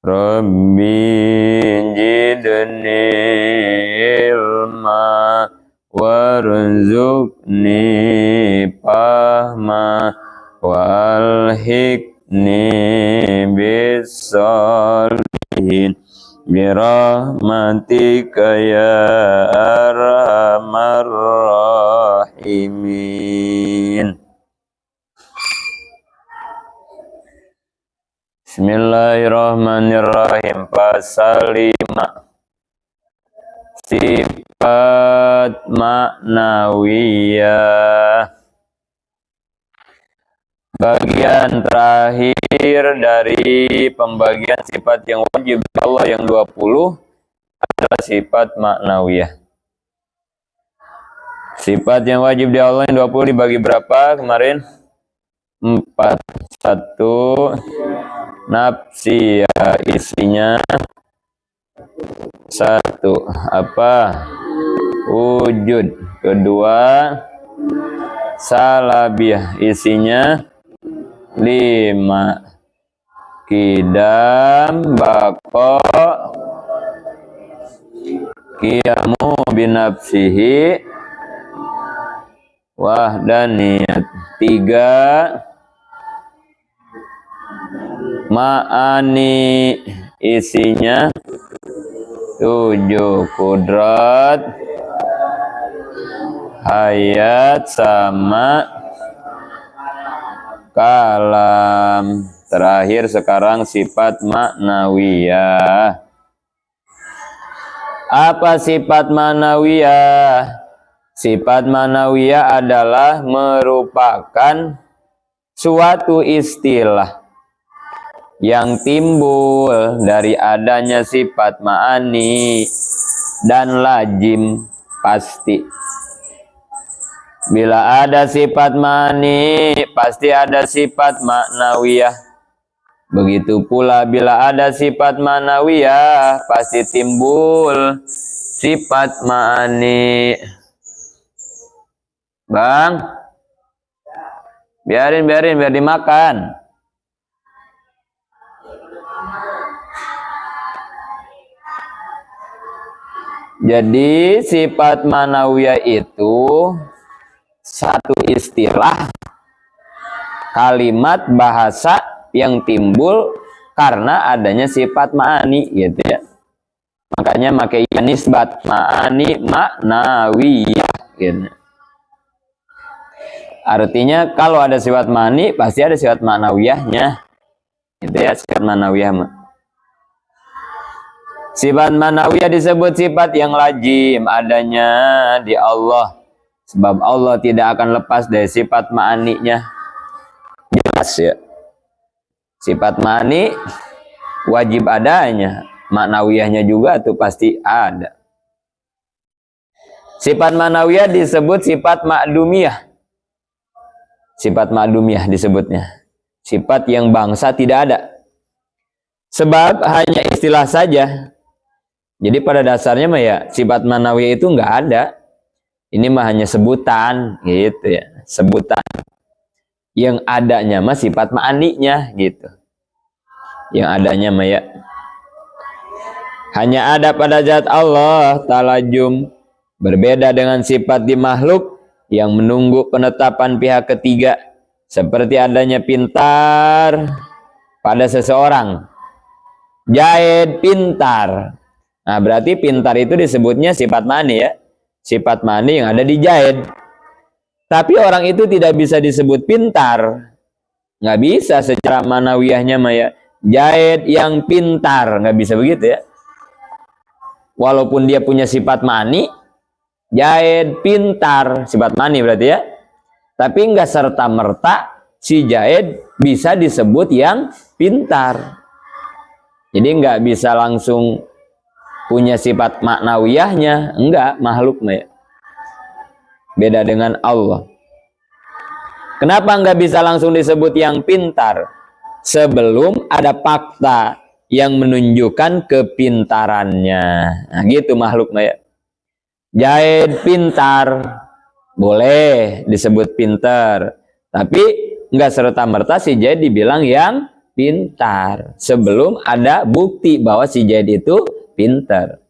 Rabbi jidni ilma warzuqni fahma walhiqni bis-sholihin birahmatika ya arhamar rahimin. Bismillahirrahmanirrahim. Pasal 5. Sifat ma'nawiyah. Bagian terakhir dari pembagian sifat yang wajib Allah yang 20 adalah sifat ma'nawiyah. Sifat yang wajib di Allah yang 20 dibagi berapa kemarin? 4. 1. Nafsiyah, isinya 1. Apa? Wujud. 2. Salabiyah, isinya 5. Qidam, bako, qiyamu binafsihi, wahdaniyat. 3. Ma'ani, isinya 7. Kudrat, hayat, sama kalam. Terakhir sekarang sifat ma'nawiyah. Apa sifat ma'nawiyah? Sifat ma'nawiyah adalah merupakan suatu istilah yang timbul dari adanya sifat ma'ani dan lazim pasti. Bila ada sifat ma'ani, pasti ada sifat ma'nawiyah. Begitu pula bila ada sifat ma'nawiyah, pasti timbul sifat ma'ani. Bang, biarin biar dimakan. Jadi sifat ma'nawiyah itu satu istilah kalimat bahasa yang timbul karena adanya sifat ma'ani gitu ya. Makanya pakai nisbat ma'ani ma'nawiyah gitu. Artinya kalau ada sifat ma'ani pasti ada sifat ma'nawiyahnya. Gitu ya, sifat ma'nawiyah mah. Sifat ma'nawiyah disebut sifat yang lazim adanya di Allah. Sebab Allah tidak akan lepas dari sifat ma'aninya. Jelas ya. Sifat ma'ani wajib adanya. Ma'nawiyahnya juga tuh pasti ada. Sifat ma'nawiyah disebut sifat ma'dumiyah. Sifat ma'dumiyah disebutnya. Sifat yang bangsa tidak ada. Sebab hanya istilah saja. Jadi pada dasarnya mah ya sifat ma'nawiyah itu nggak ada. Ini mah hanya sebutan gitu ya, sebutan. Yang adanya mah sifat ma'aninya gitu. Yang adanya mah ya hanya ada pada zat Allah talajum, berbeda dengan sifat di makhluk yang menunggu penetapan pihak ketiga, seperti adanya pintar pada seseorang. Jahid pintar. Nah, berarti pintar itu disebutnya sifat ma'ani ya. Sifat ma'ani yang ada di jahid. Tapi orang itu tidak bisa disebut pintar. Nggak bisa secara ma'nawiyahnya mah ya. Jahid yang pintar. Nggak bisa begitu ya. Walaupun dia punya sifat ma'ani, jahid pintar. Sifat ma'ani berarti ya. Tapi nggak serta-merta si jahid bisa disebut yang pintar. Jadi nggak bisa langsung punya sifat ma'nawiyahnya, enggak, makhluk ya. Beda dengan Allah. Kenapa enggak bisa langsung disebut yang pintar? Sebelum ada fakta yang menunjukkan kepintarannya. Nah, gitu makhluk ya. Jahid pintar, boleh disebut pintar. Tapi enggak serta-merta si Jahid dibilang yang pintar. Sebelum ada bukti bahwa si Zaid itu pintar.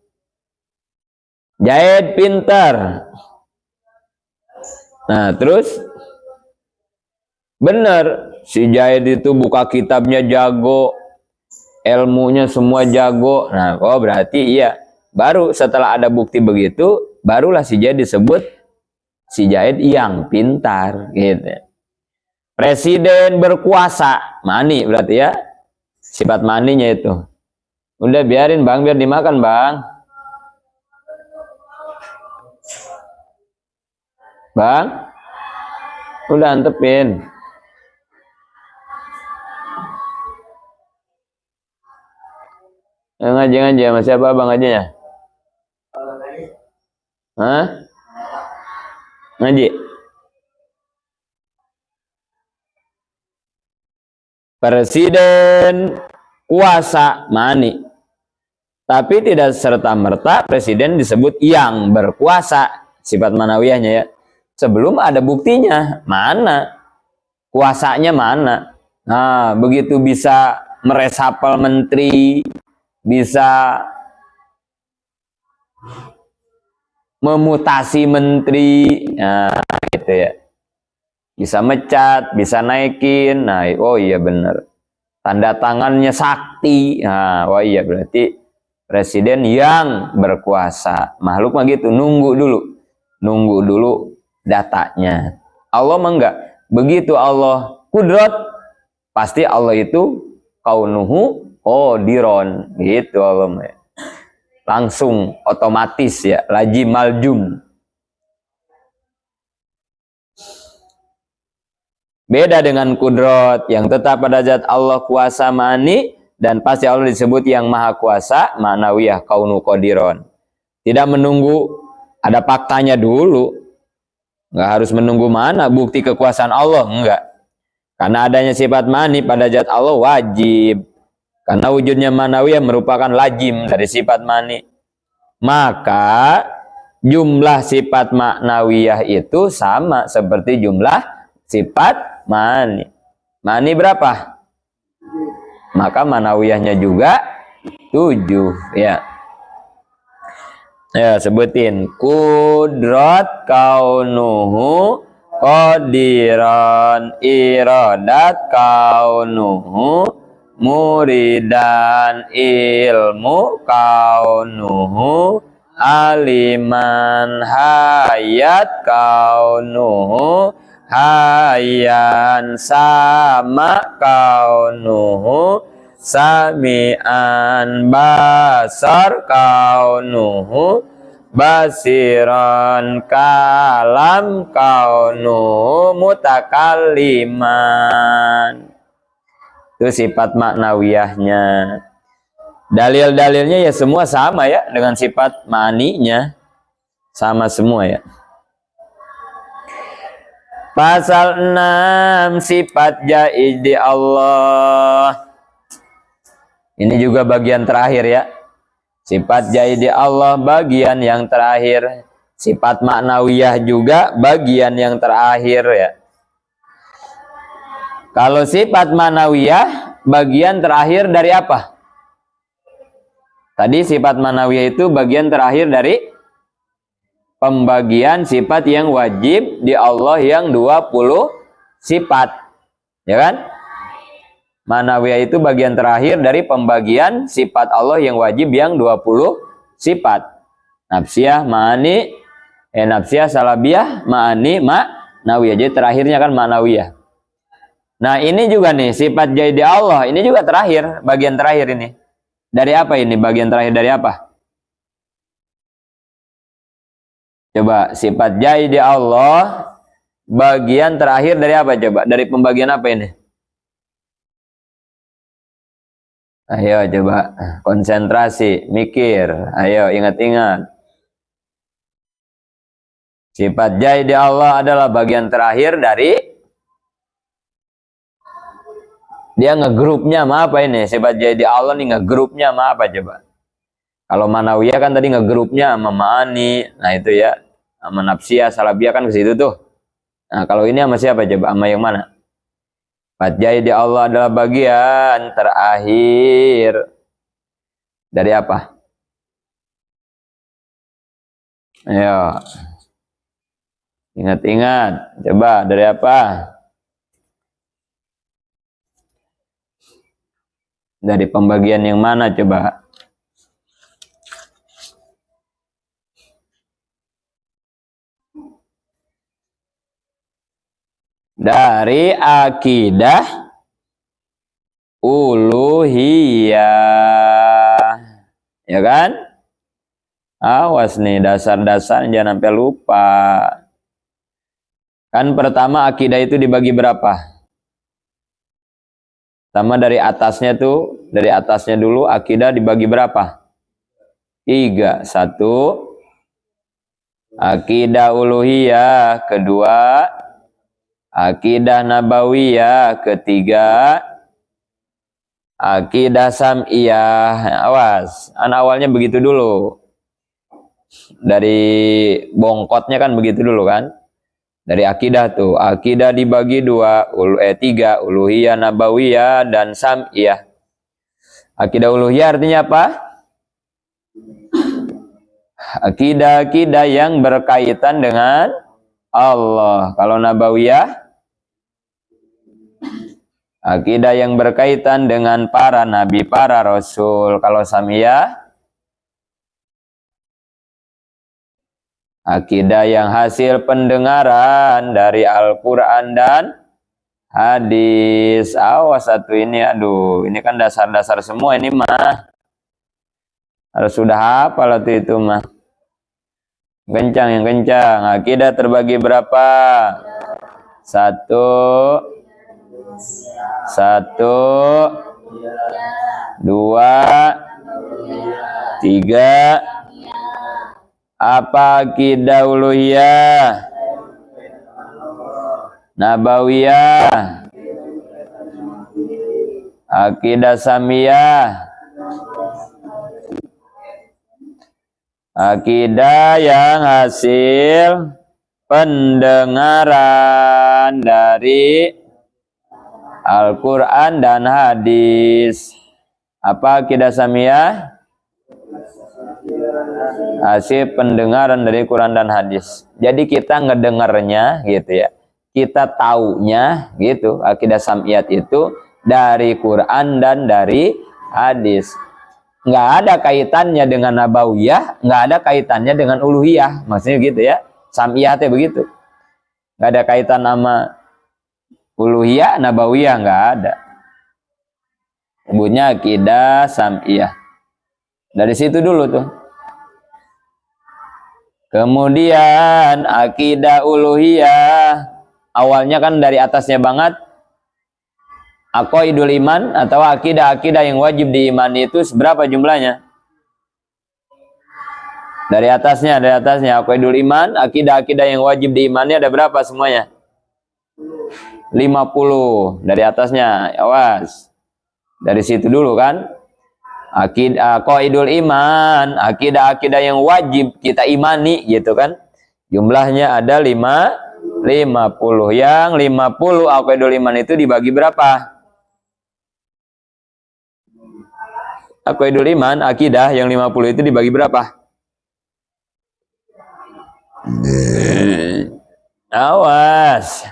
Zaid pintar. Nah, terus benar si Zaid itu buka kitabnya jago, ilmunya semua jago. Nah, oh berarti iya. Baru setelah ada bukti begitu, barulah si Zaid disebut si Zaid yang pintar gitu. Presiden berkuasa, mani berarti ya. Sifat maninya itu. Udah biarin Bang, biar dimakan Bang. Bang, udah antepin. Ngaji-ngaji sama siapa Bang ngajinya? Hah? Ngaji? Presiden kuasa mani, tapi tidak serta-merta presiden disebut yang berkuasa, sifat manawiyahnya ya. Sebelum ada buktinya, mana kuasanya mana. Nah, begitu bisa meresapel menteri, bisa memutasi menteri, nah gitu ya. Bisa mecat, bisa naikin. Nah, oh iya benar. Tanda tangannya sakti. Nah, oh iya berarti presiden yang berkuasa. Makhluk mah gitu, nunggu dulu datanya. Allah mah enggak. Begitu Allah kudrat, pasti Allah itu kaunuhu qadiron. Gitu Allah mah. Langsung otomatis ya, lazim maljum. Beda dengan kudrat yang tetap pada zat Allah kuasa mani, dan pasti Allah disebut yang maha kuasa ma'nawiyah kaunu qadiron. Tidak menunggu ada faktanya dulu. Nggak harus menunggu mana bukti kekuasaan Allah, enggak. Karena adanya sifat mani pada zat Allah wajib. Karena wujudnya ma'nawiyah merupakan lazim dari sifat mani. Maka jumlah sifat ma'nawiyah itu sama seperti jumlah sifat mani. Mani berapa? Maka manawiyahnya juga 7 ya. Ya, sebutin. Kudrat kaunuhu qadiran, iradat kaunuhu muridan, ilmu kaunuhu aliman, hayat kaunuhu hayan, sama kaunuhu sami'an, basar kaunuhu basiran, kalam kaunuhu mutakalliman. Itu sifat maknawiyahnya. Dalil-dalilnya ya semua sama ya dengan sifat maninya, sama semua ya. Pasal 6 sifat jaiz di Allah. Ini juga bagian terakhir ya. Sifat jaiz di Allah bagian yang terakhir. Sifat maknawiyah juga bagian yang terakhir ya. Kalau sifat maknawiyah bagian terakhir dari apa? Tadi sifat maknawiyah itu bagian terakhir dari pembagian sifat yang wajib di Allah yang 20 sifat. Ya kan? Manawiyah itu bagian terakhir dari pembagian sifat Allah yang wajib yang 20 sifat. Nafsiyah, ma'ani, nafsiyah, salabiyah, ma'ani, ma'nawiyah. Jadi terakhirnya kan ma'nawiyah. Nah, ini juga nih sifat jaiz di Allah. Ini juga terakhir, bagian terakhir ini. Dari apa ini? Bagian terakhir dari apa? Coba sifat jaiz di Allah bagian terakhir dari apa coba? Dari pembagian apa ini? Ayo coba konsentrasi, mikir. Ayo ingat-ingat. Sifat jaiz di Allah adalah bagian terakhir dari dia ngegrupnya sama apa ini? Sifat jaiz di Allah nih ngegrupnya sama apa coba? Kalau manawiyah kan tadi ngegrupnya sama ma'ani, nah itu ya, sama nafsiyah, salabiyah kan ke situ tuh. Nah kalau ini sama siapa coba? Sama yang mana? Jadi Allah adalah bagian terakhir dari apa? Ayo, ingat-ingat. Coba dari apa? Dari pembagian yang mana coba? Dari akidah uluhiyah, ya kan? Awas nih dasar-dasar jangan sampai lupa. Kan pertama akidah itu dibagi berapa? Sama dari atasnya tuh, dari atasnya dulu akidah dibagi berapa? 3. 1 akidah uluhiyah, kedua akidah nabawiyah, ketiga akidah sam'iyah. Awas, awalnya begitu dulu. Dari bongkotnya kan begitu dulu kan. Dari akidah tuh, akidah dibagi 3, uluhiyah, nabawiyah, dan sam'iyah. Akidah uluhiyah artinya apa? Akidah-akidah yang berkaitan dengan Allah. Kalau nabawiyah, akidah yang berkaitan dengan para nabi, para rasul. Kalau sam'iyah, akidah yang hasil pendengaran dari Al-Quran dan hadis. Awas satu ini, aduh, ini kan dasar-dasar semua ini mah. Harus sudah hafal itu mah. Kencang, yang kencang. Akidah terbagi berapa? 1, 2, 3. Apa akidah uluhiyah? Nabawiyah? Akidah samiyah? Akidah yang hasil pendengaran dari Al-Quran dan hadis. Apa akidah samiyah? Hasil pendengaran dari Quran dan hadis. Jadi kita ngedengarnya gitu ya. Kita taunya gitu. Akidah samiyat itu dari Quran dan dari hadis. Nggak ada kaitannya dengan nabawiyah, nggak ada kaitannya dengan uluhiyah. Maksudnya gitu ya. Samiyah itu begitu. Nggak ada kaitan sama uluhiyah, nabawiyah, nggak ada. Sebutnya akidah samiyah. Dari situ dulu tuh. Kemudian akidah uluhiyah, awalnya kan dari atasnya banget. Aqaidul iman atau akidah-akidah yang wajib diimani itu seberapa jumlahnya? Dari atasnya aqaidul iman, akidah-akidah yang wajib diimani ada berapa semuanya? 50. Dari atasnya, awas. Dari situ dulu kan. Aqaidul iman, akidah-akidah yang wajib kita imani gitu kan. Jumlahnya ada 50. Yang 50 aqaidul iman itu dibagi berapa? Aqaidul iman, akidah yang 50 itu dibagi berapa? Awas.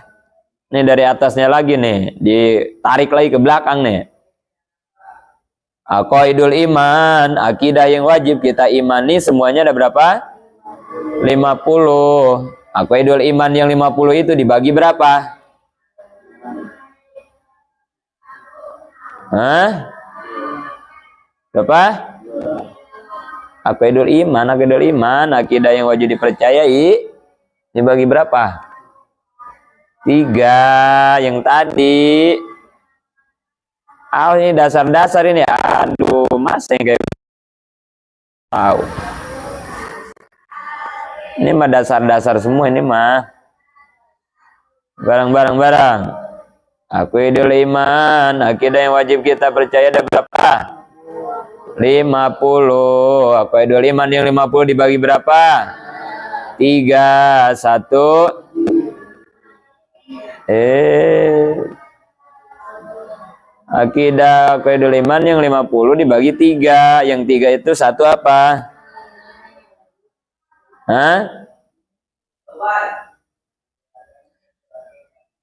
Ini dari atasnya lagi nih, ditarik lagi ke belakang nih. Aqaidul iman, akidah yang wajib kita imani semuanya ada berapa? 50. Aqaidul iman yang 50 itu dibagi berapa? Hah? Berapa? Aqaidul iman, akidah yang wajib dipercayai dibagi berapa? 3. Yang tadi. Ini dasar-dasar ini. Aduh, mas yang kayak tahu. Ini mah dasar-dasar semua ini mah. Barang. Aqaidul iman, akidah yang wajib kita percaya ada berapa? 50. Aqaidul iman yang 50 dibagi berapa? 3. 1. Akidah Aqidul Iman yang 50 dibagi 3. Yang 3 itu satu apa? Hah?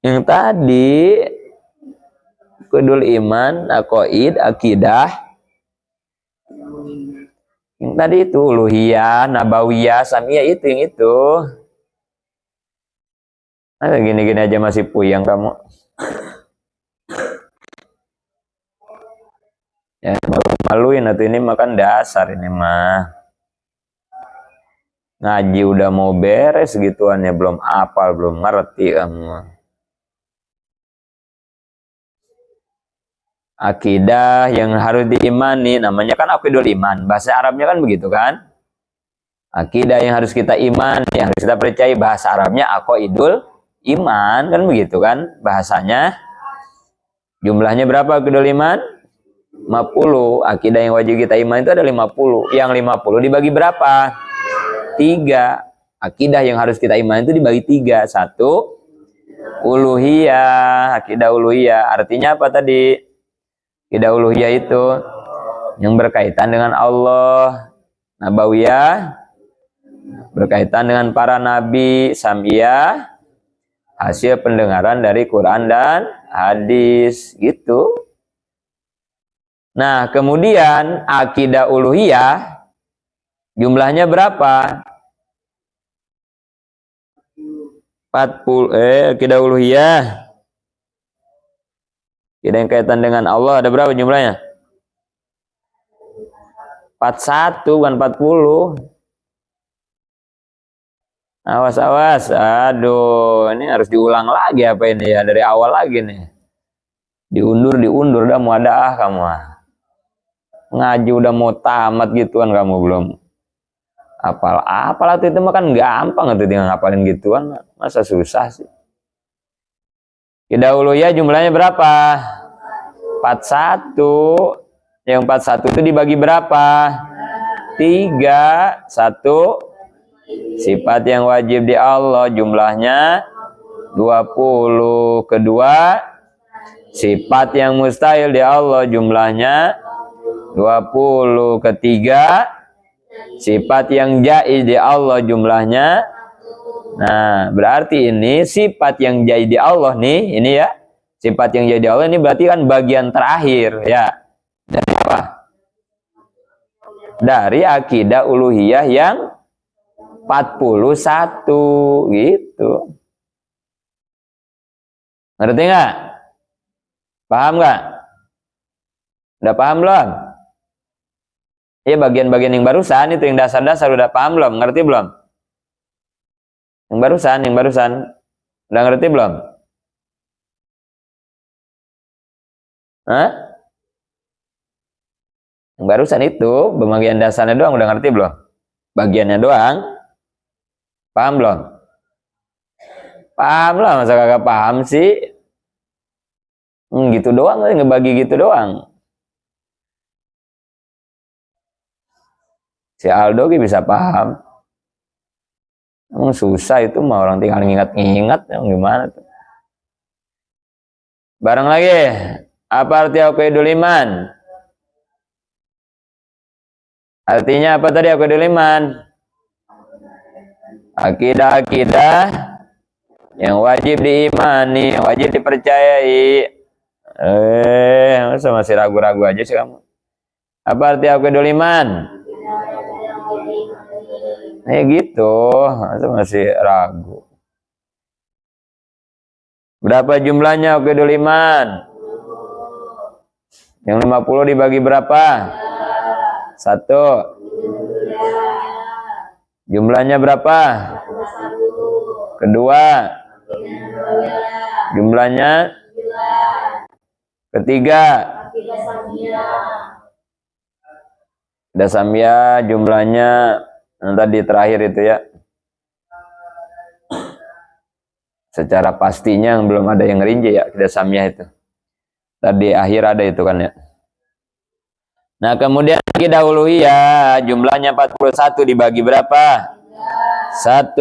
Yang tadi Aqidul Iman, Aqaid, Akidah. Yang tadi itu Uluhiyah, Nabawiyah, Samiyah itu yang itu. Nah, gini-gini aja masih puyeng kamu. Ya, malu-maluin atau ini makan dasar ini mah. Ngaji udah mau beres gituannya belum apal, belum ngerti kamu. Akidah yang harus diimani namanya kan Aqidul Iman. Bahasa Arabnya kan begitu kan? Akidah yang harus kita imani, yang harus kita percaya, bahasa Arabnya Aqidul Iman kan begitu kan bahasanya. Jumlahnya berapa Aqidul Iman? 50. Akidah yang wajib kita iman itu ada 50. Yang 50 dibagi berapa? 3. Akidah yang harus kita iman itu dibagi 3. 1 Uluhiyah, akidah uluhiyah. Artinya apa tadi? Akidah uluhiyah itu yang berkaitan dengan Allah. Nabawiyah berkaitan dengan para nabi. Samiyah hasil pendengaran dari Quran dan hadis gitu. Nah, kemudian akidah uluhiyah jumlahnya berapa? 40. Akidah uluhiyah. Akidah yang kaitan dengan Allah ada berapa jumlahnya? 41 bukan 40. Awas, awas. Aduh, ini harus diulang lagi apa ini ya, dari awal lagi nih. Diundur dah mau ada kamu. Ngaji udah mau tamat gituan kamu belum apal itu mah kan gampang itu tinggal ngapalin gituan, masa susah sih. Akidah uluhiyah jumlahnya berapa? 41. Yang 41 itu dibagi berapa? 3. 1 sifat yang wajib di Allah jumlahnya 20. Kedua, sifat yang mustahil di Allah jumlahnya 20. Ketiga, sifat yang jaiz di Allah jumlahnya. Nah, berarti ini sifat yang jaiz di Allah nih, ini ya. Sifat yang jaiz di Allah ini berarti kan bagian terakhir ya. Dari apa? Dari akidah uluhiyah yang 41 gitu. Ngerti nggak? Paham nggak? Udah paham belum? Ya, bagian-bagian yang barusan itu yang dasar-dasar udah paham belum? Ngerti belum? Yang barusan udah ngerti belum? Hah? Yang barusan itu bagian dasarnya doang udah ngerti belum? Bagiannya doang. Paham belum? Paham lah, masa kagak paham sih? Gitu doang, ngebagi gitu doang. Si Aldo bisa paham. Emang susah itu mah, orang tinggal ngingat-ngingat, gimana tuh. Bareng lagi. Apa arti Aqidul Iman? Artinya apa tadi Aqidul Iman? Akidah-akidah yang wajib diimani, yang wajib dipercayai. Masa masih ragu-ragu aja sih kamu? Apa arti Aqidul Iman? Gitu, masa masih ragu. Berapa jumlahnya Aqidul Iman? Yang 50 dibagi berapa? 1. Jumlahnya berapa? Kedua. Jumlahnya? Ketiga. Akidah Samiyah jumlahnya tadi terakhir itu ya. Secara pastinya belum ada yang rinci ya Akidah Samiyah itu. Tadi akhir ada itu kan ya. Nah, kemudian akidah uluhiyah jumlahnya 41 dibagi berapa? 1.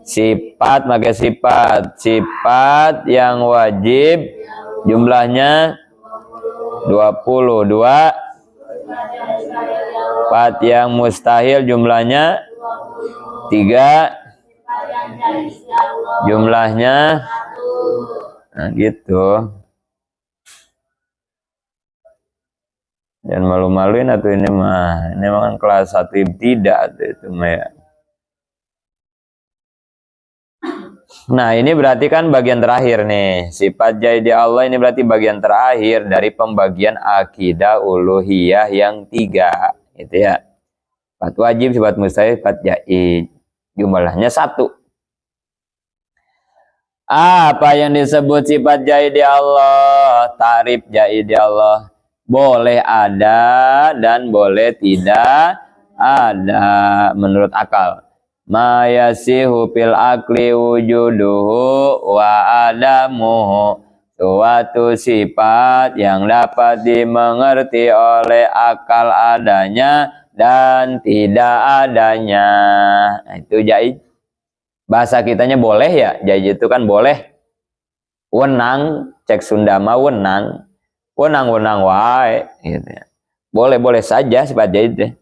Sifat, pakai sifat. Sifat yang wajib jumlahnya 22. Sifat yang mustahil jumlahnya 3, jumlahnya nah gitu. Jangan malu-maluin atau ini mah kelas 1 ibtidah itu mah ya. Nah ini berarti kan bagian terakhir nih, sifat jadi Allah ini berarti bagian terakhir dari pembagian akidah uluhiyah yang 3 gitu ya. Sifat wajib, sifat mustahil, sifat jaid, jumlahnya 1. Apa yang disebut sifat jaid Allah? Tarif jaid Allah boleh ada dan boleh tidak ada menurut akal. Ma yasihu fil akli wujuduhu wa adamuhu, suatu sifat yang dapat dimengerti oleh akal adanya dan tidak adanya. Nah, itu jaid. Bahasa kitanya boleh ya, jaid itu kan boleh. Wenang, cek Sunda mah wenang. Wenang-wenang wae gitu ya. Boleh-boleh saja sifat jaid deh.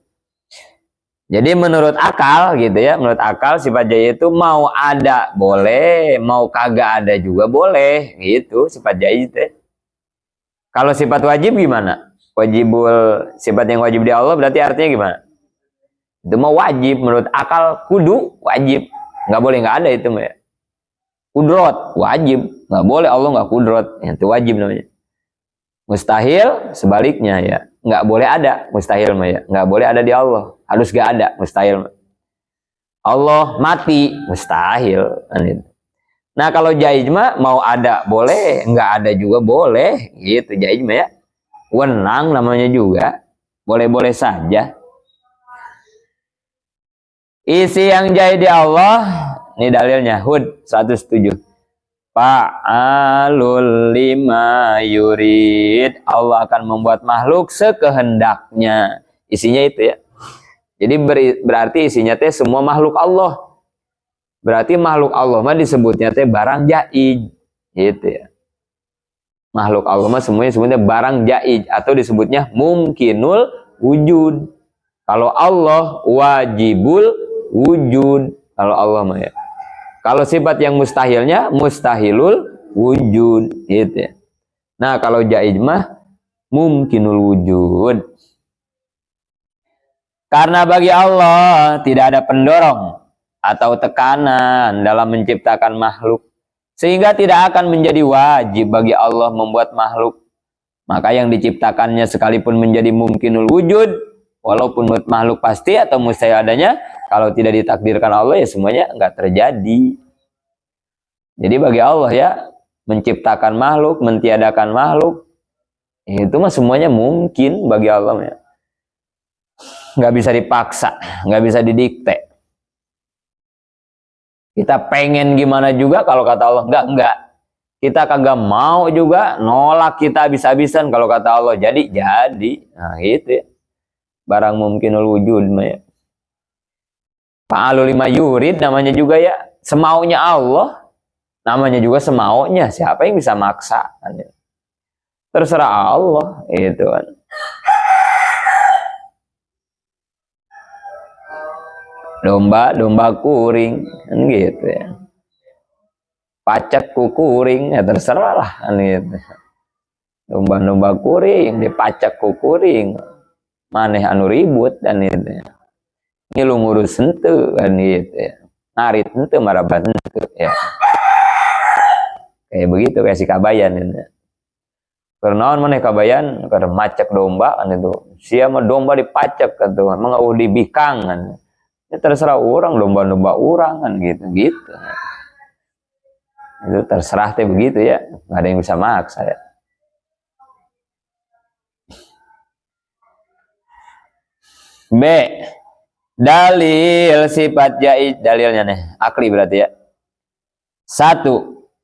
Jadi menurut akal gitu ya, menurut akal sifat jaid itu mau ada boleh, mau kagak ada juga boleh gitu sifat jaid deh. Kalau sifat wajib gimana? Wajibul, sifat yang wajib di Allah berarti artinya gimana? Itu mau wajib menurut akal, kudu wajib. Nggak boleh nggak ada itu ya. Kudrot wajib, nggak boleh Allah nggak kudrot, itu wajib namanya. Mustahil sebaliknya ya, nggak boleh ada mustahil mah ya, nggak boleh ada di Allah, harus nggak ada mustahil. Allah mati mustahil. Nah kalau jaid mah mau ada boleh, nggak ada juga boleh gitu jaid mah ya. Wenang namanya juga, boleh-boleh saja. Isi yang jaid di Allah, ini dalilnya Hud 107. Fa'alul lima yurid, Allah akan membuat makhluk sekehendaknya. Isinya itu ya. Jadi berarti isinya teh semua makhluk Allah. Berarti makhluk Allah mah disebutnya teh barang jaid gitu ya. Makhluk Allah mah semuanya sebutnya barang jaid atau disebutnya mumkinul wujud. Kalau Allah wajibul wujud. Kalau Allah mah ya. Kalau sifat yang mustahilnya mustahilul wujud gitu ya. Nah, kalau jaid mah mumkinul wujud. Karena bagi Allah tidak ada pendorong atau tekanan dalam menciptakan makhluk, sehingga tidak akan menjadi wajib bagi Allah membuat makhluk. Maka yang diciptakannya sekalipun menjadi mumkinul wujud, walaupun makhluk pasti atau mustahil adanya, kalau tidak ditakdirkan Allah ya semuanya enggak terjadi. Jadi bagi Allah ya, menciptakan makhluk, mentiadakan makhluk, itu mah semuanya mungkin bagi Allah ya. Nggak bisa dipaksa, nggak bisa didikte. Kita pengen gimana juga kalau kata Allah enggak. Kita kagak mau juga, nolak kita habis-habisan kalau kata Allah jadi. Nah gitu ya. Barang mungkinul wujud mah ya. Fa'alul lima yurid namanya juga ya, semaunya Allah. Namanya juga semaunya, siapa yang bisa maksa? Terserah Allah, itu kan. Domba kuring, kan gitu ya. Pacak kuring, ya terserah lah, kan gitu. Domba kuring, dipacak kuring, maneh anu ribut, dan gitu ya. Ini lu ngurus ente kan gitu ya. Narit ente marabat ente ya. Kayak begitu kayak si kabayan ya. Karena mana kabayan karena macak domba kan itu. Siapa domba dipacak kan tuh, emang dibikang kan. Ya terserah orang, domba orang kan gitu. Itu terserah teh begitu ya. Nggak ada yang bisa maksa ya. B. Dalil sifat jaid, dalilnya nih, akli berarti ya. 1.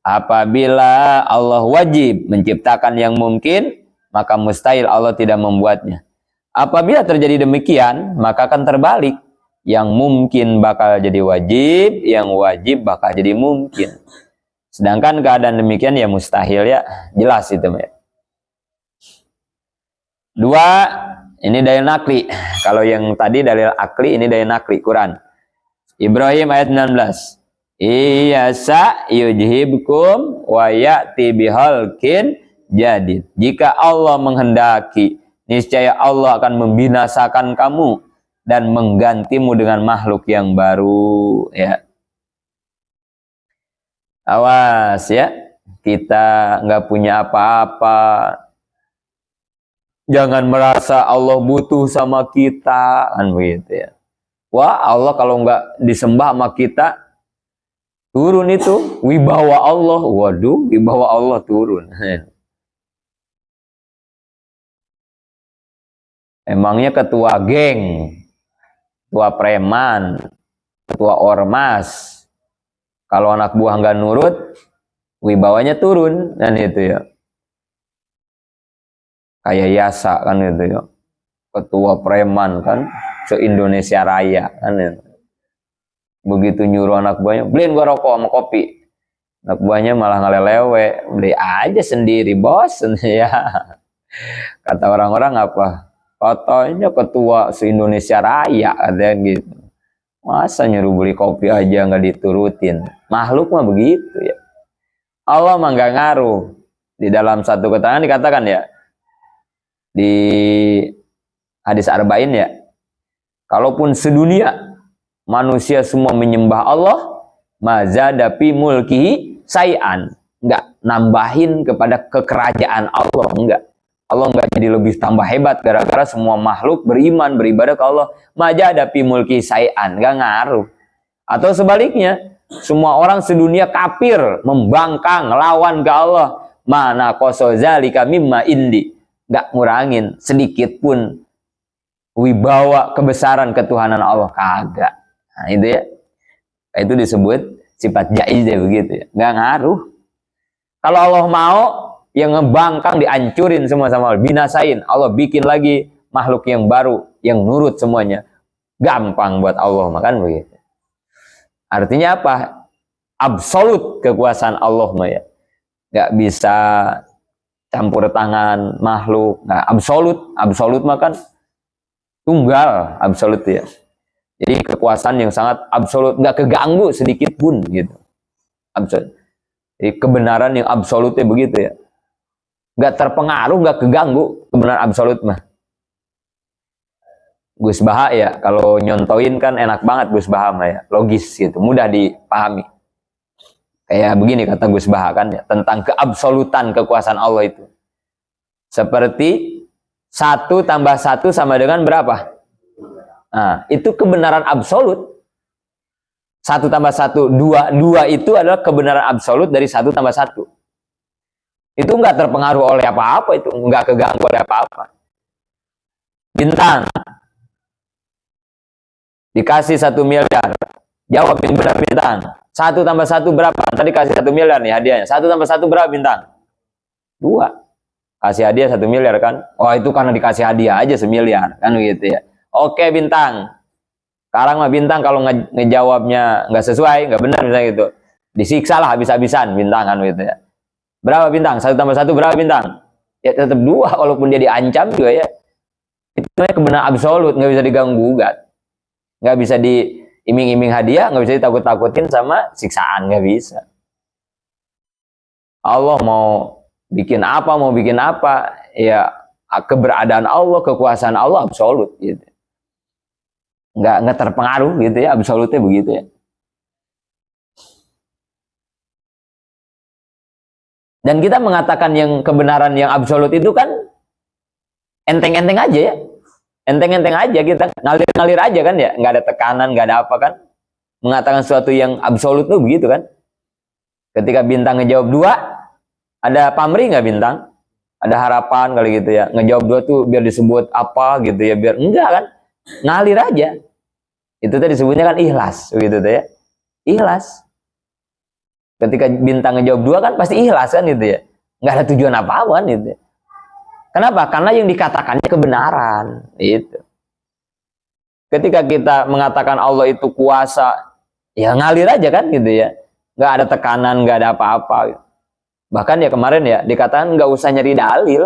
Apabila Allah wajib menciptakan yang mungkin, maka mustahil Allah tidak membuatnya. Apabila terjadi demikian, maka akan terbalik. Yang mungkin bakal jadi wajib, yang wajib bakal jadi mungkin. Sedangkan keadaan demikian ya mustahil ya, jelas itu ya. Dua, ini dalil nakli. Kalau yang tadi dalil akli, ini dalil nakli, Quran. Ibrahim ayat 19. Iyasa yujhibkum wa ya'ti bihalkin jadid. Jika Allah menghendaki, niscaya Allah akan membinasakan kamu dan menggantimu dengan makhluk yang baru ya. Awas ya, kita nggak punya apa-apa. Jangan merasa Allah butuh sama kita, kan begitu ya. Wah, Allah kalau nggak disembah sama kita, turun itu wibawa Allah. Waduh, wibawa Allah turun. Emangnya ketua geng, ketua preman, ketua ormas, kalau anak buah nggak nurut, wibawanya turun, dan itu ya. Kayak Yasa kan itu ya, ketua preman kan, se-Indonesia Raya kan itu. Begitu nyuruh anak buahnya, beliin gua rokok sama kopi, anak buahnya malah ngelelewe, beli aja sendiri bos ya. Kata orang-orang apa? Katanya ketua se-Indonesia Raya ada gitu. Masa nyuruh beli kopi aja nggak diturutin? Makhluk mah begitu ya. Allah mah nggak ngaruh. Di dalam satu keterangan dikatakan ya, di hadis Arba'in ya, kalaupun sedunia manusia semua menyembah Allah, mazada fi mulkihi say'an, enggak nambahin kepada kekerajaan Allah, enggak. Allah enggak jadi lebih tambah hebat gara-gara semua makhluk beriman beribadah ke Allah. Mazada fi mulkihi say'an, enggak ngaruh. Atau sebaliknya, semua orang sedunia kafir, membangkang, lawan ke Allah, mana qasazalika mimma indi, nggak ngurangin sedikit pun wibawa kebesaran ketuhanan Allah, kagak. Nah itu ya, itu disebut sifat jaiz begitu ya, nggak ngaruh. Kalau Allah mau, yang ngebangkang dihancurin semua sama Allah, binasain, Allah bikin lagi makhluk yang baru yang nurut semuanya, gampang buat Allah, makan begitu. Artinya apa? Absolut kekuasaan Allah mah ya, nggak bisa campur tangan makhluk. Nah, absolut makan tunggal, absolut ya. Jadi kekuasaan yang sangat absolut, nggak keganggu sedikit pun gitu. Absolut. Jadi kebenaran yang absolutnya begitu ya, nggak terpengaruh, nggak keganggu kebenaran absolut mah. Gus Baha ya, kalau nyontoin kan enak banget Gus Baha mah ya, logis gitu, mudah dipahami. Kayak begini kata Gus Baha kan ya, tentang keabsolutan kekuasaan Allah itu. Seperti 1 tambah 1 sama dengan berapa? Nah, itu kebenaran absolut. 1 tambah 1, 2. 2 itu adalah kebenaran absolut dari 1 tambah 1. Itu enggak terpengaruh oleh apa-apa, itu enggak keganggu oleh apa-apa. Bintang dikasih 1 miliar, jawab yang benar bintang. 1 tambah 1 berapa? Tadi kasih 1 miliar nih hadiahnya. 1 tambah 1 berapa bintang? 2. Kasih hadiah 1 miliar kan? Oh itu karena dikasih hadiah aja 1 miliar kan gitu ya. Oke bintang. Sekarang mah bintang kalau ngejawabnya nggak sesuai, nggak benar misalnya gitu, disiksa lah habis-habisan bintang kan gitu ya. Berapa bintang? 1 tambah 1 berapa bintang? Ya tetap 2 walaupun dia diancam juga ya. Itu kebenaran absolut, nggak bisa diganggu gugat. Nggak bisa diiming-iming hadiah, nggak bisa ditakut-takutin sama siksaan, nggak bisa. Allah mau bikin apa, ya keberadaan Allah, kekuasaan Allah absolut gitu. Nggak terpengaruh gitu ya, absolutnya begitu ya. Dan kita mengatakan yang kebenaran yang absolut itu kan enteng-enteng aja ya. Enteng-enteng aja, kita ngalir-ngalir aja kan ya, nggak ada tekanan, nggak ada apa kan. Mengatakan sesuatu yang absolut tuh begitu kan. Ketika bintang ngejawab 2, ada pamrih nggak bintang? Ada harapan kali gitu ya. Ngejawab 2 tuh biar disebut apa gitu ya, biar enggak kan. Ngalir aja. Itu tadi disebutnya kan ikhlas begitu tuh ya. Ikhlas. Ketika bintang ngejawab 2 kan pasti ikhlas kan gitu ya. Nggak ada tujuan apa-apa kan gitu ya. Kenapa? Karena yang dikatakannya kebenaran. Itu. Ketika kita mengatakan Allah itu kuasa, ya ngalir aja kan gitu ya. nggak ada tekanan, nggak ada apa-apa. Bahkan ya kemarin ya dikatakan nggak usah nyari dalil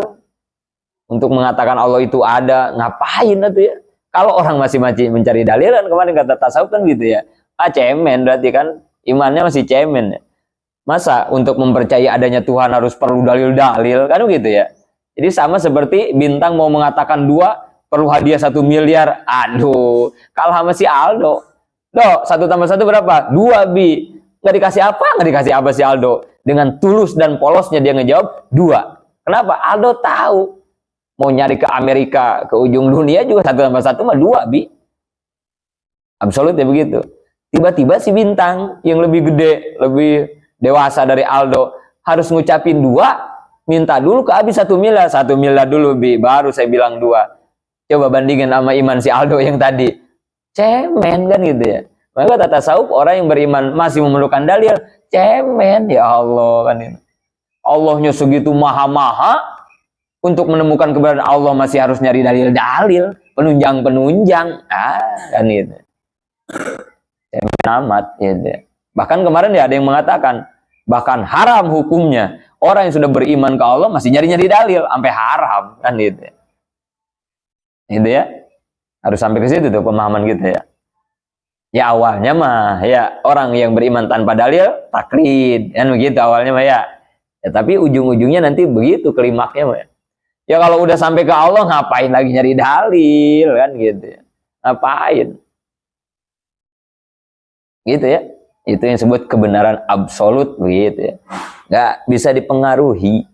untuk mengatakan Allah itu ada. Ngapain itu ya? Kalau orang masih mencari dalil kan, kemarin kata tasawuf kan gitu ya, cemen berarti kan imannya masih cemen ya. Masa untuk mempercayai adanya Tuhan harus perlu dalil-dalil kan gitu ya. Jadi sama seperti bintang mau mengatakan 2 perlu hadiah 1 miliar. Aduh, kalah sama si Aldo. 1 tambah 1 berapa? 2 bi. Nggak dikasih apa si Aldo. Dengan tulus dan polosnya dia ngejawab 2. Kenapa? Aldo tahu mau nyari ke Amerika, ke ujung dunia juga 1 tambah 1 mah 2 bi. Absolut ya begitu. Tiba-tiba si bintang yang lebih gede, lebih dewasa dari Aldo harus ngucapin 2. Minta dulu ke Abi 1 miliar. 1 miliar dulu bi, baru saya bilang 2. Coba bandingin sama iman si Aldo yang tadi. Cemen kan gitu ya. Maka tata tasawuf orang yang beriman masih memerlukan dalil. Cemen ya Allah kan ini. Allahnya segitu maha-maha, untuk menemukan keberadaan Allah masih harus nyari dalil-dalil, penunjang-penunjang. Kan gitu. Cemen amat gitu. Bahkan kemarin ya ada yang mengatakan bahkan haram hukumnya orang yang sudah beriman ke Allah masih nyari-nyari dalil sampai haram kan gitu. Gitu ya. Harus sampai ke situ tuh pemahaman gitu ya. Ya awalnya mah ya orang yang beriman tanpa dalil taklid kan begitu awalnya mah ya. Ya tapi ujung-ujungnya nanti begitu klimaknya mah. Ya kalau udah sampai ke Allah ngapain lagi nyari dalil kan gitu ya. Ngapain? Gitu ya. Itu yang disebut kebenaran absolut begitu ya. Nggak bisa dipengaruhi.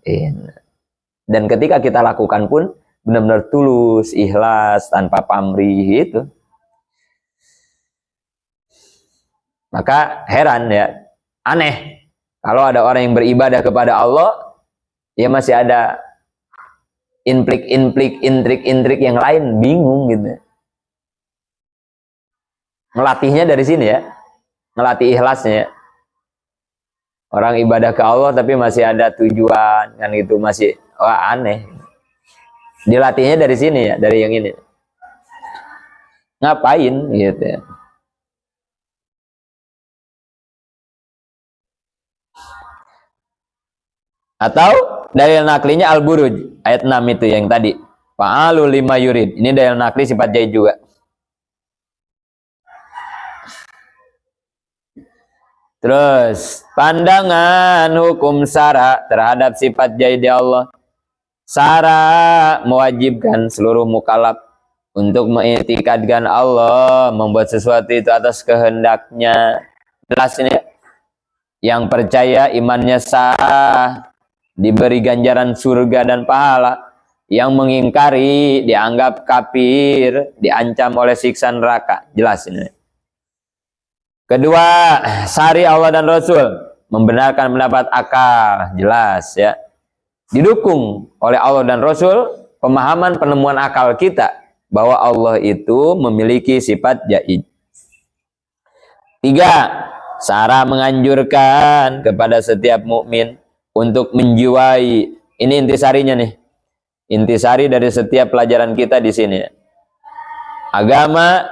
Dan ketika kita lakukan pun benar-benar tulus, ikhlas, tanpa pamrih itu. Maka heran ya, aneh kalau ada orang yang beribadah kepada Allah, ya masih ada intrik-intrik yang lain, bingung gitu. Ngelatihnya dari sini ya, ngelatih ikhlasnya. Orang ibadah ke Allah tapi masih ada tujuan kan gitu, masih wah aneh. Dilatihnya dari sini ya, dari yang ini. Ngapain gitu ya. Atau dalil naklinya al-buruj ayat 6 itu yang tadi. Fa'alu lima yurid. Ini dalil nakli sifat jaid juga. Terus pandangan hukum syara terhadap sifat jaid Allah. Syara mewajibkan seluruh mukallaf untuk mengiktikadkan Allah membuat sesuatu itu atas kehendaknya. Jelas ini yang percaya imannya sah, diberi ganjaran surga dan pahala. Yang mengingkari dianggap kafir, diancam oleh siksa neraka. Jelas ini. Kedua, syari Allah dan Rasul membenarkan pendapat akal. Jelas ya. Didukung oleh Allah dan Rasul pemahaman penemuan akal kita bahwa Allah itu memiliki sifat jaid. 3. Syara menganjurkan kepada setiap mukmin untuk menjiwai. Ini intisarinya nih. Intisari dari setiap pelajaran kita di sini. Agama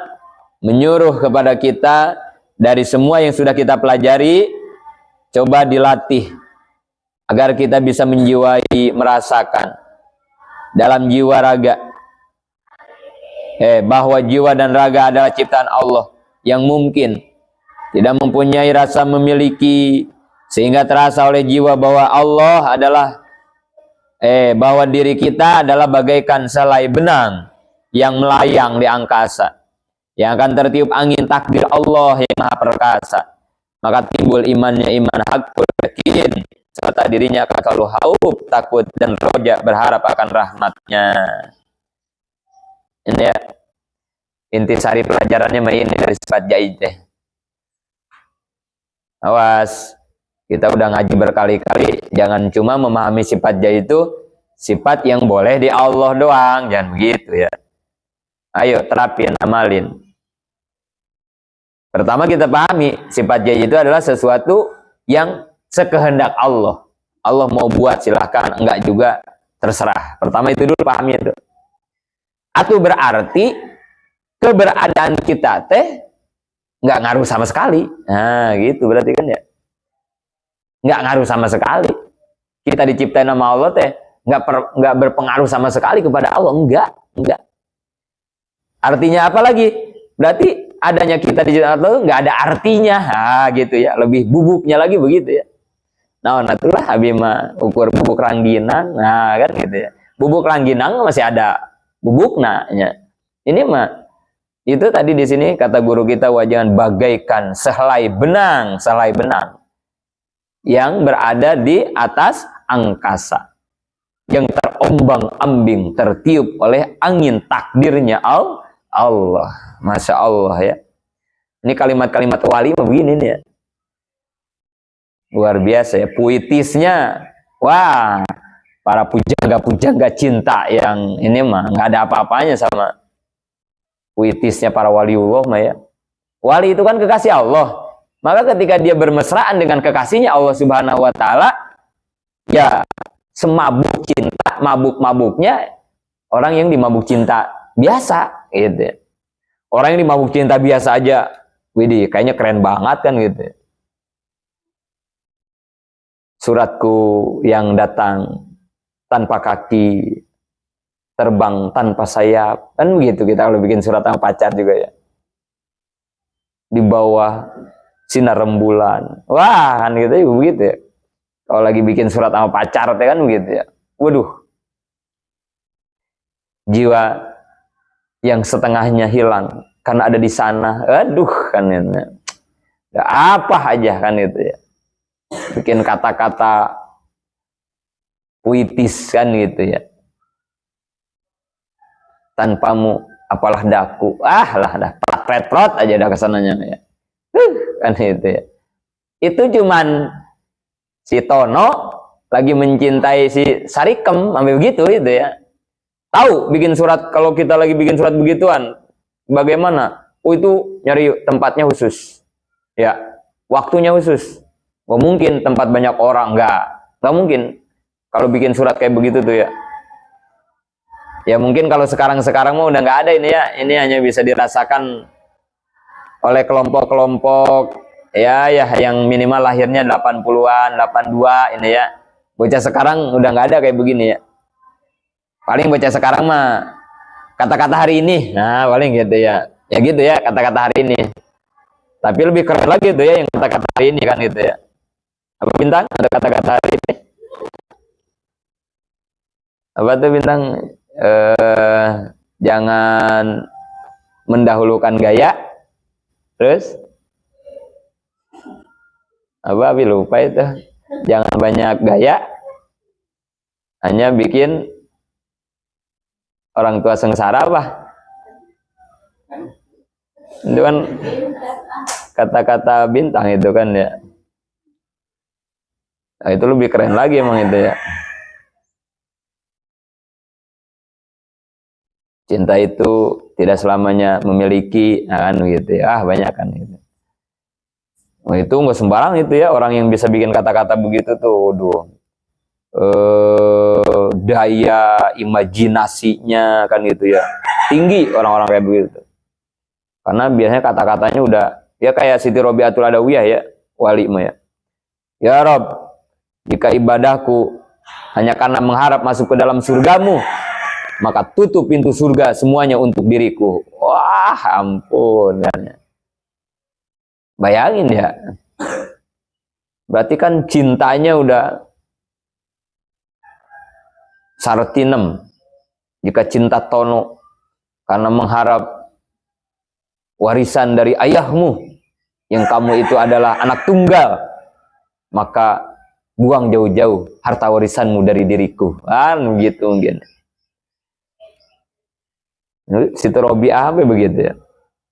menyuruh kepada kita dari semua yang sudah kita pelajari, coba dilatih agar kita bisa menjiwai, merasakan dalam jiwa raga bahwa jiwa dan raga adalah ciptaan Allah yang mungkin tidak mempunyai rasa memiliki, sehingga terasa oleh jiwa bahwa Allah adalah bahwa diri kita adalah bagaikan selai benang yang melayang di angkasa, yang akan tertiup angin takdir Allah yang maha perkasa. Maka timbul imannya iman hakul yakin, serta dirinya akan selalu khauf, takut dan roja berharap akan rahmatnya. Ini ya intisari pelajarannya ini dari sifat jaid. Awas, kita udah ngaji berkali-kali, jangan cuma memahami sifat jaid itu sifat yang boleh di Allah doang, jangan begitu ya. Ayo terapin, amalin. Pertama kita pahami sifat jaid itu adalah sesuatu yang sekehendak Allah. Allah mau buat silahkan, enggak juga terserah. Pertama itu dulu pahami itu. Atau berarti keberadaan kita teh enggak ngaruh sama sekali. Nah gitu berarti kan ya. nggak ngaruh sama sekali. Kita diciptain sama Allah teh nggak berpengaruh sama sekali kepada Allah, enggak. Artinya apa lagi? Berarti adanya kita di Allah nggak ada artinya, gitu ya. Lebih bubuknya lagi begitu ya. Nah, itulah abima ukur bubuk rangginang, kan gitu ya. Bubuk rangginang masih ada bubuknya. Ini mah itu tadi di sini kata guru kita, wajangan bagaikan sehelai benang yang berada di atas angkasa, yang terombang-ambing, tertiup oleh angin takdirnya Allah. Masya Allah ya. Ini kalimat-kalimat wali begini nih ya. Luar biasa ya, puitisnya. Wah, para pujangga-pujangga cinta yang ini mah nggak ada apa-apanya sama puitisnya para waliullah mah ya. Wali itu kan kekasih Allah. Maka ketika dia bermesraan dengan kekasihnya Allah Subhanahu wa taala, ya semabuk cinta, mabuk-mabuknya orang yang dimabuk cinta biasa gitu. Orang yang dimabuk cinta biasa aja, widih, kayaknya keren banget kan gitu. Suratku yang datang tanpa kaki, terbang tanpa sayap, kan begitu kita kalau bikin surat sama pacar juga ya. Di bawah sinar rembulan, wah kan gitu ya, begitu ya. Kalau lagi bikin surat sama pacar kan begitu ya. Waduh, jiwa yang setengahnya hilang karena ada di sana, aduh kan ya. Apa aja kan itu ya. Bikin kata-kata puitis kan gitu ya. Tanpamu apalah daku, dah petrot aja dah kesananya ya. Kan itu ya. Itu cuman si Tono lagi mencintai si Sarikem, sampai begitu itu ya. Tahu bikin surat, kalau kita lagi bikin surat begituan bagaimana? Itu nyari tempatnya khusus. Ya, waktunya khusus. Gak mungkin tempat banyak orang, nggak mungkin kalau bikin surat kayak begitu tuh ya. Ya mungkin kalau sekarang mah udah nggak ada ini ya. Ini hanya bisa dirasakan oleh kelompok-kelompok ya yang minimal lahirnya 80-an, 82 ini ya. Bocah sekarang udah nggak ada kayak begini ya. Paling bocah sekarang mah kata-kata hari ini. Nah, paling gitu ya. Ya gitu ya, kata-kata hari ini. Tapi lebih keren lagi tuh ya yang kata-kata hari ini kan gitu ya. Apa Bintang? Ada kata-kata hari ini? Apa tuh Bintang? Jangan mendahulukan gaya. Terus? Apa? Lupa itu. Jangan banyak gaya. Hanya bikin orang tua sengsara apa? Itu kan kata-kata Bintang itu kan ya. Nah, itu lebih keren lagi emang itu ya. Cinta itu tidak selamanya memiliki, kan gitu ya. Banyak kan gitu. Nah, itu nggak sembarang itu ya, orang yang bisa bikin kata-kata begitu tuh, daya imajinasinya kan gitu ya. Tinggi orang-orang kayak begitu. Karena biasanya kata-katanya udah ya kayak Siti Robiatul Adawiyah ya, wali mah ya. Ya Rob, jika ibadahku hanya karena mengharap masuk ke dalam surgamu, maka tutup pintu surga semuanya untuk diriku. Wah, ampun kan. Bayangin ya. Berarti kan cintanya udah sartinem. Jika cinta Tono karena mengharap warisan dari ayahmu yang kamu itu adalah anak tunggal, maka buang jauh-jauh harta warisanmu dari diriku. Kan begitu mungkin. Siti Robiah begitu ya.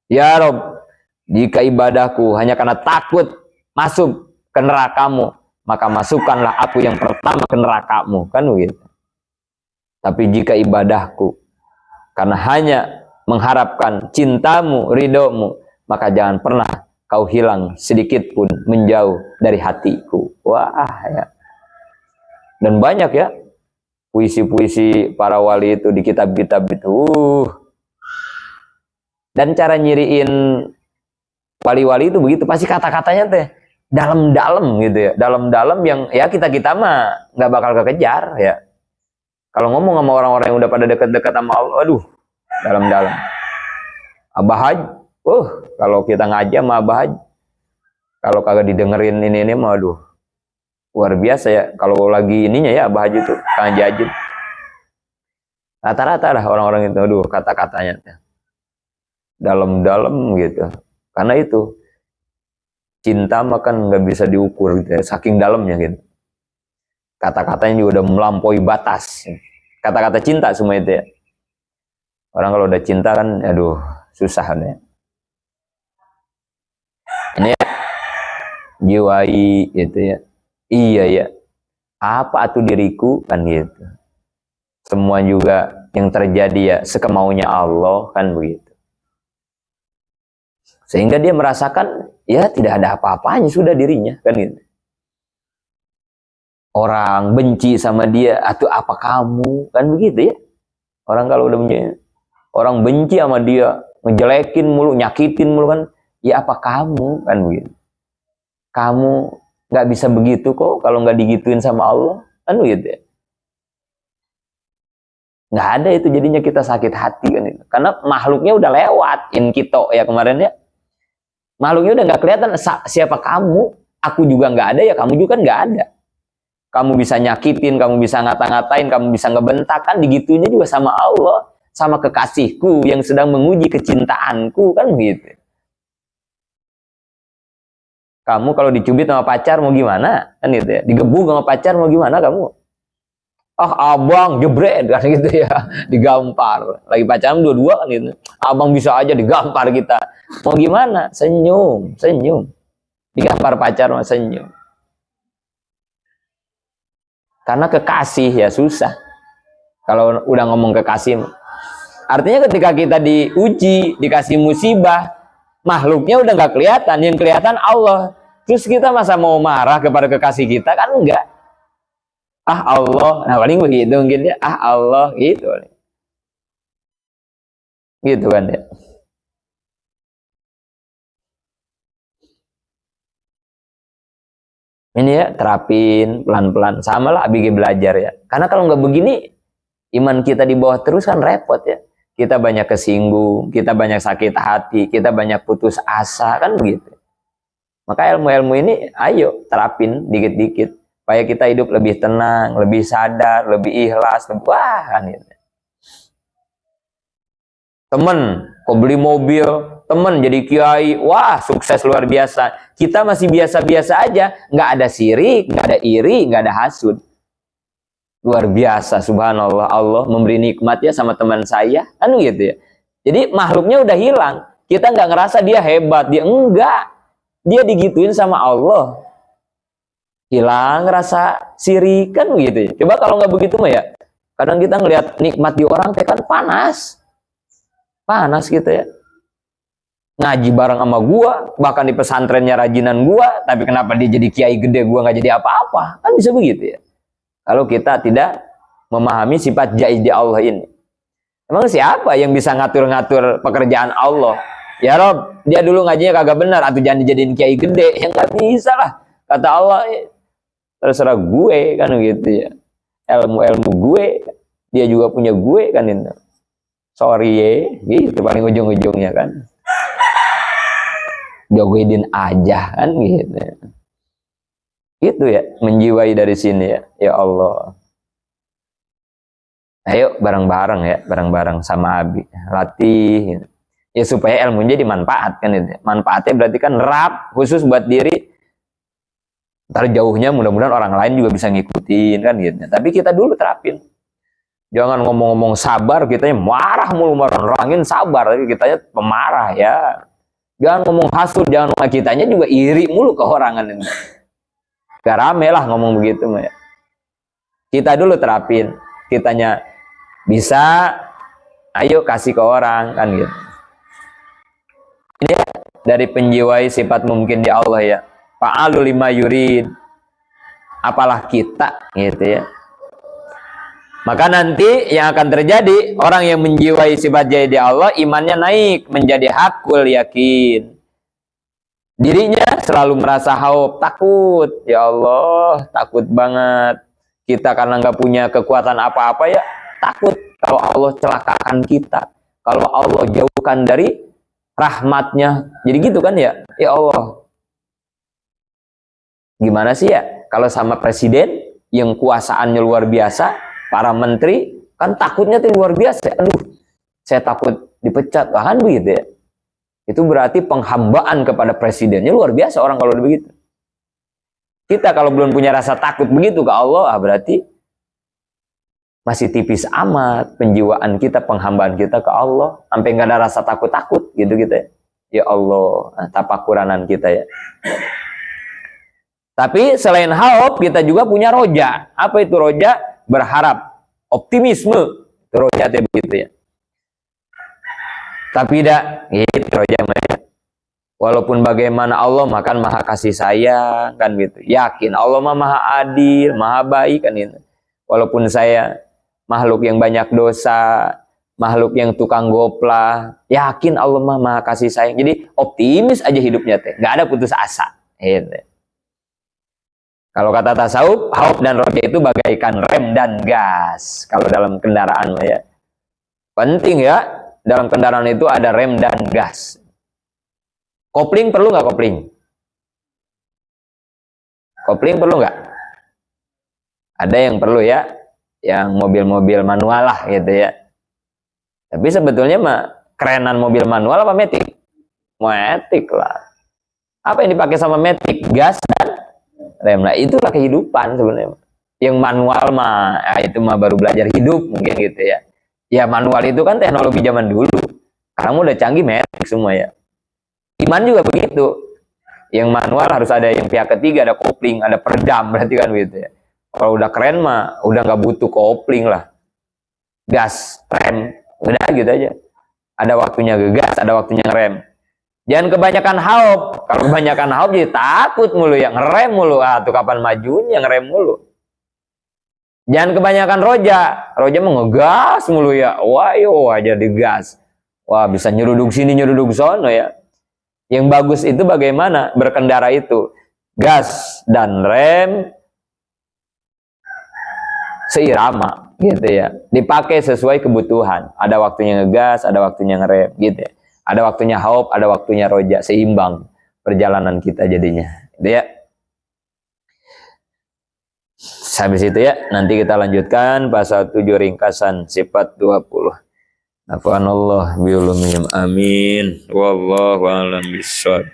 Ya Rob, jika ibadahku hanya karena takut masuk ke nerakamu, maka masukkanlah aku yang pertama ke nerakamu. Kan begitu. Tapi jika ibadahku karena hanya mengharapkan cintamu, ridhomu, maka jangan pernah kau hilang sedikit pun menjauh dari hatiku. Wah ya. Dan banyak ya puisi-puisi para wali itu di kitab-kitab itu. Dan cara nyiriin wali-wali itu begitu, pasti kata-katanya teh dalam-dalam gitu ya, dalam-dalam yang ya kita mah nggak bakal kekejar ya. Kalau ngomong sama orang-orang yang udah pada dekat-dekat sama Allah, aduh, dalam-dalam. Abah Haj, kalau kita ngaji sama Abah Haj, kalau kagak didengerin ini mah aduh, luar biasa ya. Kalau lagi ininya ya Abah Haj itu Kang Jajin. Rata-rata lah orang-orang itu, aduh, kata-katanya dalam-dalam gitu. Karena itu cinta mah kan nggak bisa diukur gitu ya, saking dalamnya gitu. Kata-katanya juga udah melampaui batas. Kata-kata cinta semua itu ya. Orang kalau udah cinta kan, aduh, susah ya. Ini ya, jiwai gitu ya. Iya ya. Apa atuh diriku kan gitu. Semua juga yang terjadi ya sekemaunya Allah kan begitu. Sehingga dia merasakan ya tidak ada apa-apanya sudah dirinya kan gitu. Orang benci sama dia, atau apa kamu kan begitu ya. Orang kalau udah benci, orang benci sama dia, ngejelekin mulu, nyakitin mulu kan, ya apa kamu kan begitu. Kamu nggak bisa begitu kok kalau nggak digituin sama Allah kan begitu ya. Nggak ada itu, jadinya kita sakit hati kan itu. Karena makhluknya udah lewat kita ya kemarin ya. Makhluknya udah nggak kelihatan siapa kamu, aku juga nggak ada ya, kamu juga kan nggak ada. Kamu bisa nyakitin, kamu bisa ngata-ngatain, kamu bisa ngebentak kan, digitunya juga sama Allah, sama kekasihku yang sedang menguji kecintaanku kan begitu. Kamu kalau dicubit sama pacar mau gimana kan gitu ya, digebuk sama pacar mau gimana kamu? Abang jebret kan gitu ya, digampar. Lagi pacaran dua-dua kan gitu. Abang bisa aja digampar kita. Mau gimana? Senyum. Digampar pacar mah senyum. Karena kekasih ya susah. Kalau udah ngomong kekasih, artinya ketika kita diuji, dikasih musibah, makhluknya udah nggak kelihatan, yang kelihatan Allah. Terus kita masa mau marah kepada kekasih kita kan enggak? Allah, nah paling begitu mungkin ya. Allah gitu, gitu kan ya. Ini ya terapin pelan-pelan, sama lah ABG belajar ya. Karena kalau nggak begini, iman kita di bawah terus kan repot ya. Kita banyak kesinggung, kita banyak sakit hati, kita banyak putus asa kan begitu. Maka ilmu-ilmu ini ayo terapin dikit-dikit supaya kita hidup lebih tenang, lebih sadar, lebih ikhlas, wah kan gitu. Temen kok beli mobil, temen jadi kiai, wah sukses luar biasa. Kita masih biasa-biasa aja, nggak ada sirik, nggak ada iri, nggak ada hasud. Luar biasa, subhanallah, Allah memberi nikmat ya sama teman saya, kan gitu ya. Jadi makhluknya udah hilang, kita nggak ngerasa dia hebat, dia enggak, dia digituin sama Allah. Hilang rasa sirik kan gitu ya. Coba kalau nggak begitu mah ya, kadang kita ngelihat nikmat di orang teh kan panas gitu ya. Ngaji bareng sama gua, bahkan di pesantrennya rajinan gua, tapi kenapa dia jadi kiai gede, gua nggak jadi apa-apa? Kan bisa begitu ya. Kalau kita tidak memahami sifat jaiz di Allah ini. Emang siapa yang bisa ngatur-ngatur pekerjaan Allah? Ya Rob, dia dulu ngajinya kagak benar, atau jangan dijadiin kiai gede. Ya nggak bisa lah. Kata Allah, terserah gue kan gitu ya. Ilmu-ilmu gue, dia juga punya gue kan itu. Sorry ya, gitu paling ujung-ujungnya kan. Jogoidin aja kan gitu. Gitu ya, menjiwai dari sini ya. Ya Allah. Ayo bareng-bareng ya, bareng-bareng sama Abi. Latih gitu. Ya supaya ilmunya dimanfaatkan itu. Manfaatnya berarti kan rap khusus buat diri. Ntar jauhnya mudah-mudahan orang lain juga bisa ngikutin kan gitu. Tapi kita dulu terapin. Jangan ngomong-ngomong sabar, kitanya marah mulu, marah-marangin sabar, tapi kitanya pemarah ya. Jangan ngomong hasud, jangan ngomong kitanya juga iri mulu ke orangan ini. Gak rame lah ngomong begitu ya. Kita dulu terapin, kitanya bisa, ayo kasih ke orang kan gitu. Ini dari penjiwai sifat mungkin di Allah ya. Fa'alu lima yurid. Apalah kita gitu ya. Maka nanti yang akan terjadi, orang yang menjiwai sifat jaiz di Allah, imannya naik menjadi hakul yakin. Dirinya selalu merasa haub, takut. Ya Allah, takut banget. Kita karena nggak punya kekuatan apa-apa ya, takut kalau Allah celakakan kita. Kalau Allah jauhkan dari rahmatnya. Jadi gitu kan ya? Ya Allah. Gimana sih ya? Kalau sama presiden yang kuasaannya luar biasa, para menteri, kan takutnya tuh luar biasa. Aduh, saya takut dipecat. Bahkan begitu ya. Itu berarti penghambaan kepada presidennya luar biasa orang kalau begitu. Kita kalau belum punya rasa takut begitu ke Allah, berarti masih tipis amat penjiwaan kita, penghambaan kita ke Allah. Sampai nggak ada rasa takut-takut gitu ya. Ya Allah, tapakuranan kita ya. Tapi selain haub, kita juga punya roja. Apa itu roja? Berharap, optimisme. Itu roja itu begitu ya. Tapi tidak, gitu roja. Walaupun bagaimana Allah makan maha kasih sayang kan gitu. Yakin Allah maha adil, maha baik kan itu. Walaupun saya makhluk yang banyak dosa, makhluk yang tukang goplah, yakin Allah maha kasih sayang. Jadi optimis aja hidupnya teh, nggak ada putus asa. Gitu. Kalau kata tasawuf, haub dan roja itu bagaikan rem dan gas. Kalau dalam kendaraan ya, penting ya. Dalam kendaraan itu ada rem dan gas. Kopling perlu nggak kopling? Kopling perlu nggak? Ada yang perlu ya, yang mobil-mobil manual lah gitu ya. Tapi sebetulnya mah kerenan mobil manual apa matic? Matic lah. Apa yang dipakai sama matic? Gas dan rem. Nah itulah kehidupan sebenarnya. Yang manual mah, ya itu mah baru belajar hidup mungkin gitu ya. Ya manual itu kan teknologi zaman dulu. Sekarang udah canggih matic semua ya. Iman juga begitu. Yang manual harus ada yang pihak ketiga, ada kopling, ada peredam berarti kan gitu ya. Kalau udah keren mah udah nggak butuh kopling lah. Gas, rem, udah gitu aja. Ada waktunya ngegas, ada waktunya ngerem. Jangan kebanyakan haub. Kalau kebanyakan haub jadi takut mulu ya, ngerem mulu. Ah, tuh kapan majunya ngerem mulu. Jangan kebanyakan roja. Roja mau ngegas mulu ya. Wah, yo aja digas. Wah, bisa nyeruduk sini, nyeruduk sono ya. Yang bagus itu bagaimana berkendara itu? Gas dan rem seirama gitu ya. Dipakai sesuai kebutuhan. Ada waktunya ngegas, ada waktunya ngerem gitu ya. Ada waktunya haub, ada waktunya roja, seimbang perjalanan kita jadinya. Gitu ya. Habis itu ya, nanti kita lanjutkan pasal 7 ringkasan sifat 20. Nafa'anallah biulumihim amin. Wallahu a'lam bishawab.